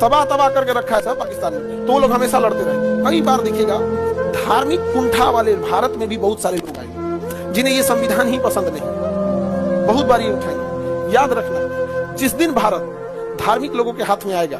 तबाह तबाह करके रखा है सब पाकिस्तान में, तो वो लोग हमेशा लड़ते रहे। कई बार देखिएगा धार्मिक कुंठा वाले भारत में भी बहुत सारे लोग आएंगे जिन्हें ये संविधान ही पसंद नहीं, बहुत बार ये उठाएंगे। याद रखना, जिस दिन भारत धार्मिक लोगों के हाथ में आएगा,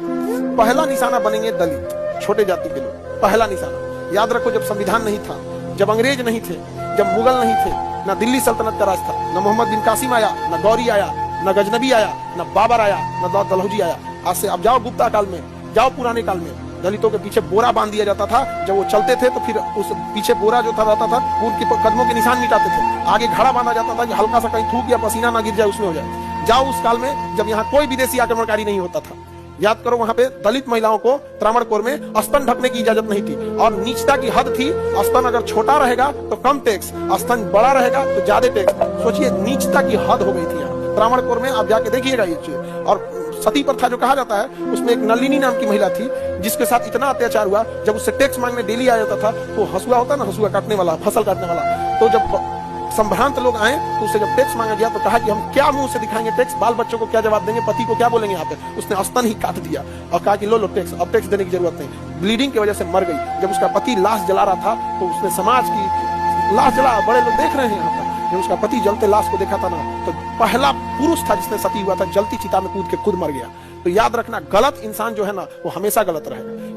पहला निशाना बनेंगे दलित, छोटे जाति के लोग, पहला निशाना। याद रखो, जब संविधान नहीं था, जब अंग्रेज नहीं थे, जब मुगल नहीं थे, ना दिल्ली सल्तनत का राज था, ना मोहम्मद बिन कासिम आया, ना गौरी आया, ना गजनबी आया, ना बाबर आया, ना दलहौजी आया। आज से अब जाओ गुप्ता काल में, जाओ पुराने काल में, दलितों के पीछे बोरा बांध दिया जाता था। जब वो चलते थे तो फिर उस पीछे बोरा जो था रहता था, उनके कदमों के निशान मिटाते थे। आगे घड़ा बांधा जाता था कि हल्का सा कहीं थूक या पसीना ना गिर जाए, उसमें हो जाए। जाओ उस काल में जब यहाँ कोई विदेशी आक्रमणकारी नहीं होता था। याद करो, वहां पे दलित महिलाओं को त्रावणकोर में स्तन ढकने की इजाजत नहीं थी और नीचता की हद थी। स्तन अगर छोटा रहेगा तो कम टैक्स, स्तन बड़ा रहेगा तो ज्यादा टैक्स। सोचिए, नीचता की हद हो गई थी यहाँ त्रावणकोर में। आप जाके देखिएगा ये चीज। और सती प्रथा जो कहा जाता है, उसमें एक नलिनी नाम की महिला थी जिसके साथ इतना अत्याचार हुआ, जब उससे टैक्स मांगने डेली आ जाता था, तो हसुआ होता ना, हसुआ काटने वाला, फसल काटने वाला, तो जब संभ्रांत लोग आए तो उससे जब टैक्स मांगा गया तो कहा कि हम क्या मुंह से दिखाएंगे टैक्स, बाल बच्चों को क्या जवाब देंगे, पति को क्या बोलेंगे यहाँ पे। उसने स्तन ही काट दिया और कहा कि लो लो टैक्स, अब टैक्स देने की जरूरत नहीं। ब्लीडिंग की वजह से मर गई। जब उसका पति लाश जला रहा था तो उसने समाज की लाश जला, बड़े लोग देख रहे हैं यहाँ पर, जब उसका पति जलते लाश को देखा था ना, तो पहला पुरुष था जिसने सती हुआ था, जलती चिता में कूद के खुद मर गया। तो याद रखना, गलत इंसान जो है ना, वो हमेशा गलत रहेगा।